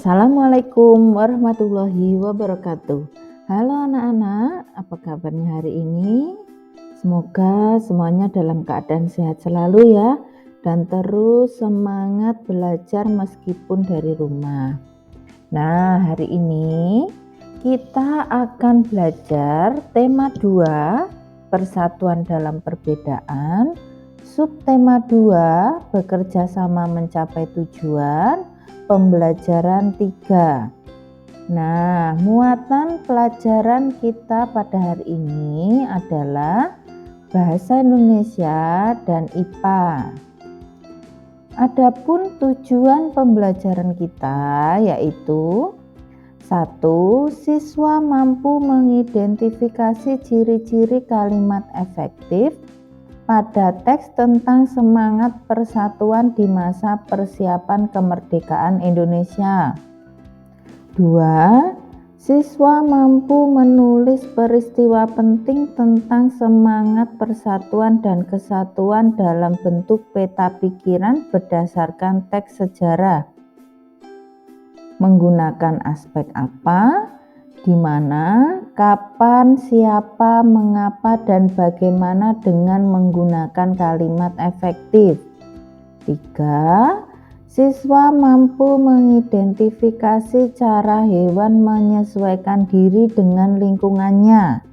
Assalamualaikum warahmatullahi wabarakatuh. Halo anak-anak, apa kabarnya hari ini? Semoga semuanya dalam keadaan sehat selalu ya, dan terus semangat belajar meskipun dari rumah. Nah, hari ini kita akan belajar tema 2, persatuan dalam perbedaan, subtema 2, bekerja sama mencapai tujuan, pembelajaran 3. Nah, muatan pelajaran kita pada hari ini adalah Bahasa Indonesia dan IPA. Adapun tujuan pembelajaran kita yaitu 1. Siswa mampu mengidentifikasi ciri-ciri kalimat efektif pada teks tentang semangat persatuan di masa persiapan kemerdekaan Indonesia. 2. Siswa mampu menulis peristiwa penting tentang semangat persatuan dan kesatuan dalam bentuk peta pikiran berdasarkan teks sejarah. Menggunakan aspek apa, di mana, kapan, siapa, mengapa, dan bagaimana dengan menggunakan kalimat efektif. 3. Siswa mampu mengidentifikasi cara hewan menyesuaikan diri dengan lingkungannya.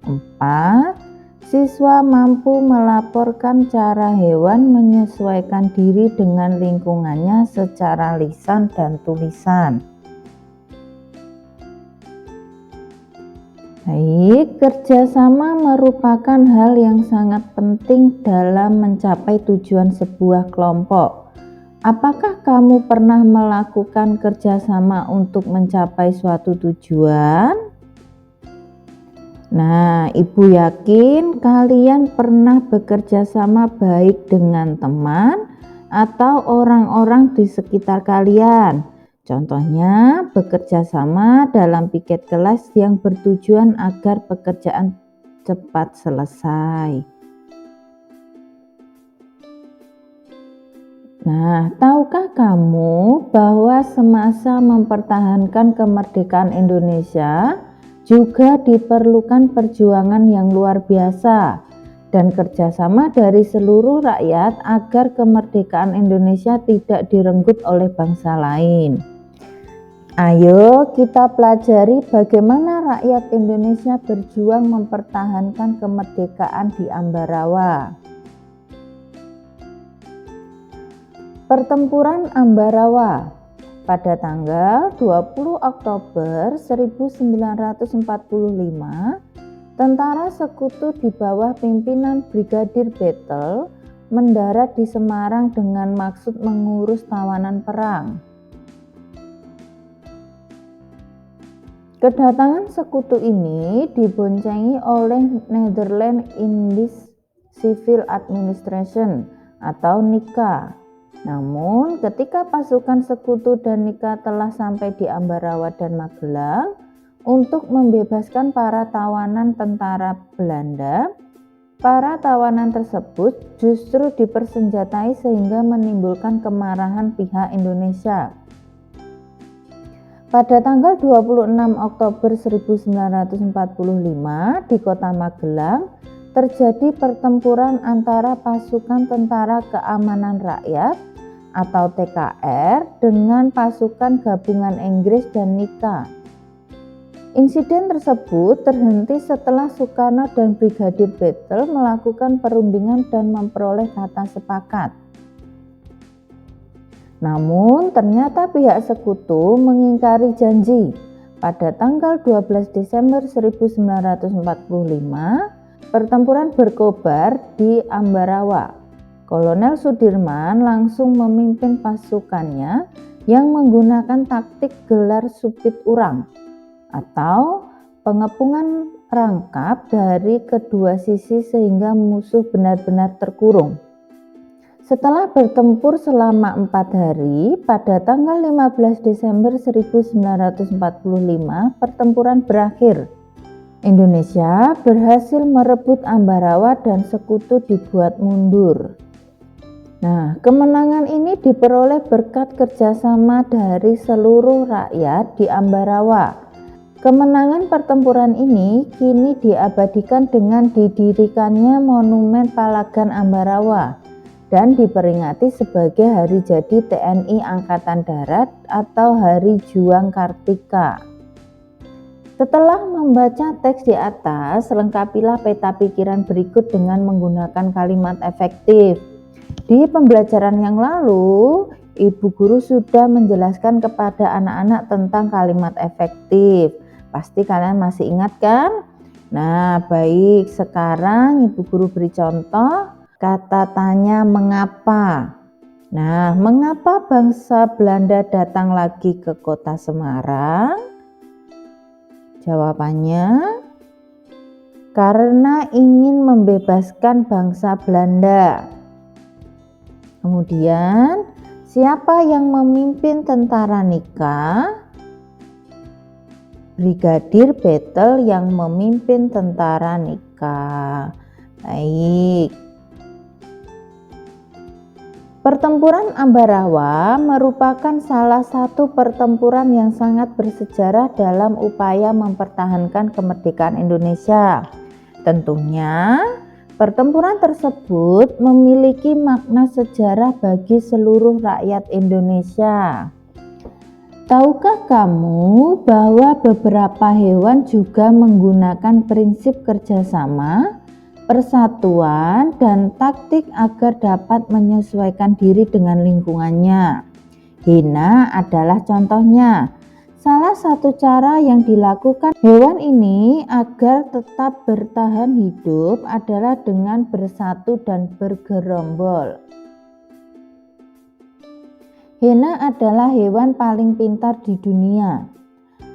4. Siswa mampu melaporkan cara hewan menyesuaikan diri dengan lingkungannya secara lisan dan tulisan. Baik, kerjasama merupakan hal yang sangat penting dalam mencapai tujuan sebuah kelompok. Apakah kamu pernah melakukan kerjasama untuk mencapai suatu tujuan? Nah, Ibu yakin kalian pernah bekerja sama baik dengan teman atau orang-orang di sekitar kalian. Contohnya, bekerja sama dalam piket kelas yang bertujuan agar pekerjaan cepat selesai. Nah, tahukah kamu bahwa semasa mempertahankan kemerdekaan Indonesia juga diperlukan perjuangan yang luar biasa dan kerjasama dari seluruh rakyat agar kemerdekaan Indonesia tidak direnggut oleh bangsa lain. Ayo kita pelajari bagaimana rakyat Indonesia berjuang mempertahankan kemerdekaan di Ambarawa. Pertempuran Ambarawa pada tanggal 20 Oktober 1945, tentara sekutu di bawah pimpinan Brigadir Battle mendarat di Semarang dengan maksud mengurus tawanan perang. Kedatangan sekutu ini diboncengi oleh Netherlands Indies Civil Administration atau NICA. Namun, ketika pasukan sekutu dan NICA telah sampai di Ambarawa dan Magelang untuk membebaskan para tawanan tentara Belanda, para tawanan tersebut justru dipersenjatai sehingga menimbulkan kemarahan pihak Indonesia. Pada tanggal 26 Oktober 1945 di kota Magelang, terjadi pertempuran antara pasukan Tentara Keamanan Rakyat atau TKR dengan pasukan gabungan Inggris dan NICA. Insiden tersebut terhenti setelah Soekarno dan Brigadir Battle melakukan perundingan dan memperoleh kata sepakat. Namun ternyata pihak sekutu mengingkari janji. Pada tanggal 12 Desember 1945, pertempuran berkobar di Ambarawa. Kolonel Sudirman langsung memimpin pasukannya yang menggunakan taktik gelar supit urang atau pengepungan rangkap dari kedua sisi sehingga musuh benar-benar terkurung. Setelah bertempur selama 4 hari, pada tanggal 15 Desember 1945 pertempuran berakhir. Indonesia berhasil merebut Ambarawa dan sekutu dibuat mundur. Nah, kemenangan ini diperoleh berkat kerjasama dari seluruh rakyat di Ambarawa. Kemenangan pertempuran ini kini diabadikan dengan didirikannya Monumen Palagan Ambarawa dan diperingati sebagai Hari Jadi TNI Angkatan Darat atau Hari Juang Kartika. Setelah membaca teks di atas, lengkapilah peta pikiran berikut dengan menggunakan kalimat efektif. Di pembelajaran yang lalu, Ibu Guru sudah menjelaskan kepada anak-anak tentang kalimat efektif. Pasti kalian masih ingat kan? Nah, baik. Sekarang Ibu Guru beri contoh kata tanya mengapa. Nah, mengapa bangsa Belanda datang lagi ke kota Semarang? Jawabannya, karena ingin membebaskan bangsa Belanda. Kemudian, siapa yang memimpin tentara Nika? Brigadir Battle yang memimpin tentara Nika. Baik. Pertempuran Ambarawa merupakan salah satu pertempuran yang sangat bersejarah dalam upaya mempertahankan kemerdekaan Indonesia. Tentunya, pertempuran tersebut memiliki makna sejarah bagi seluruh rakyat Indonesia. Tahukah kamu bahwa beberapa hewan juga menggunakan prinsip kerjasama, persatuan, dan taktik agar dapat menyesuaikan diri dengan lingkungannya? Hiena adalah contohnya. Salah satu cara yang dilakukan hewan ini agar tetap bertahan hidup adalah dengan bersatu dan bergerombol. Hiena adalah hewan paling pintar di dunia.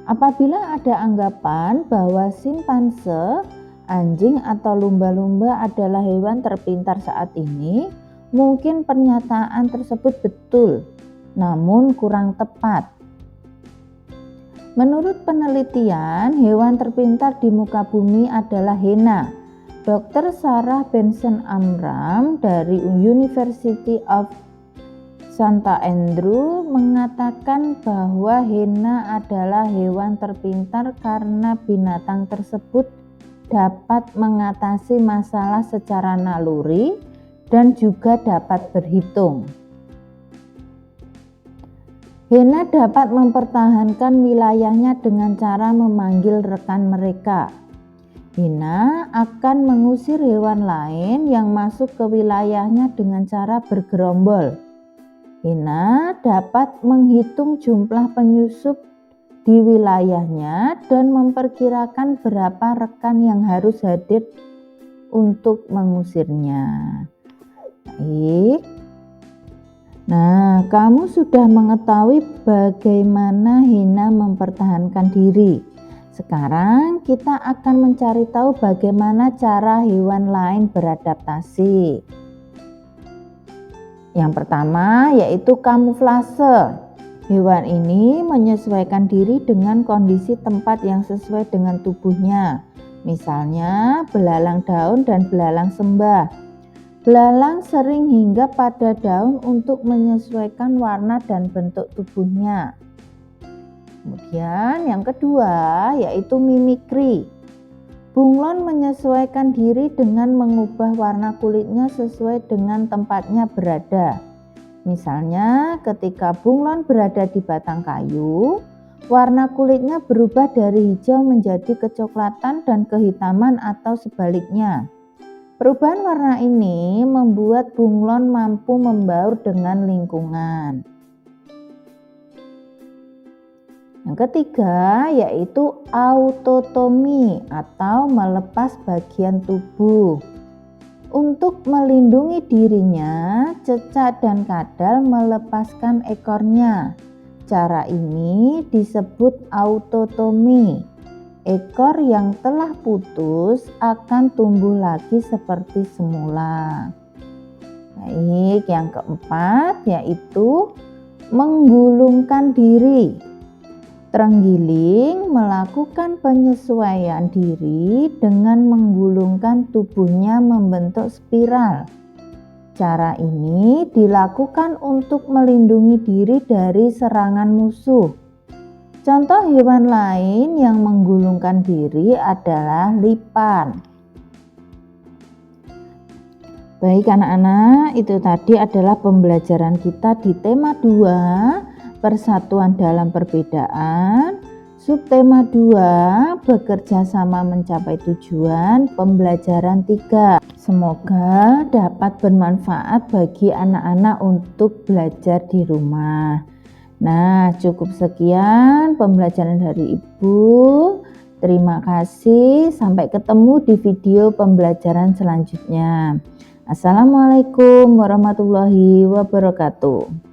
Apabila ada anggapan bahwa simpanse, anjing atau lumba-lumba adalah hewan terpintar saat ini, mungkin pernyataan tersebut betul, namun kurang tepat. Menurut penelitian, hewan terpintar di muka bumi adalah hiena. Dr. Sarah Benson Amram dari University of St. Andrews mengatakan bahwa hiena adalah hewan terpintar karena binatang tersebut dapat mengatasi masalah secara naluri dan juga dapat berhitung. Hiena dapat mempertahankan wilayahnya dengan cara memanggil rekan mereka. Hiena akan mengusir hewan lain yang masuk ke wilayahnya dengan cara bergerombol. Hiena dapat menghitung jumlah penyusup di wilayahnya dan memperkirakan berapa rekan yang harus hadir untuk mengusirnya. Baik. Nah, kamu sudah mengetahui bagaimana hiena mempertahankan diri. Sekarang kita akan mencari tahu bagaimana cara hewan lain beradaptasi. Yang pertama yaitu kamuflase. Hewan ini menyesuaikan diri dengan kondisi tempat yang sesuai dengan tubuhnya. Misalnya belalang daun dan belalang sembah. Belalang sering hinggap pada daun untuk menyesuaikan warna dan bentuk tubuhnya. Kemudian yang kedua yaitu mimikri. Bunglon menyesuaikan diri dengan mengubah warna kulitnya sesuai dengan tempatnya berada. Misalnya ketika bunglon berada di batang kayu, warna kulitnya berubah dari hijau menjadi kecoklatan dan kehitaman atau sebaliknya. Perubahan warna ini membuat bunglon mampu membaur dengan lingkungan. Yang ketiga yaitu autotomi atau melepas bagian tubuh. Untuk melindungi dirinya, cecak dan kadal melepaskan ekornya. Cara ini disebut autotomi. Ekor yang telah putus akan tumbuh lagi seperti semula. Baik, yang keempat yaitu menggulungkan diri. Terenggiling melakukan penyesuaian diri dengan menggulungkan tubuhnya membentuk spiral. Cara ini dilakukan untuk melindungi diri dari serangan musuh. Contoh hewan lain yang menggulungkan diri adalah lipan. Baik anak-anak, itu tadi adalah pembelajaran kita di tema 2, persatuan dalam perbedaan. Subtema 2, bekerja sama mencapai tujuan, pembelajaran 3. Semoga dapat bermanfaat bagi anak-anak untuk belajar di rumah. Nah, cukup sekian pembelajaran dari Ibu. Terima kasih, sampai ketemu di video pembelajaran selanjutnya. Assalamualaikum warahmatullahi wabarakatuh.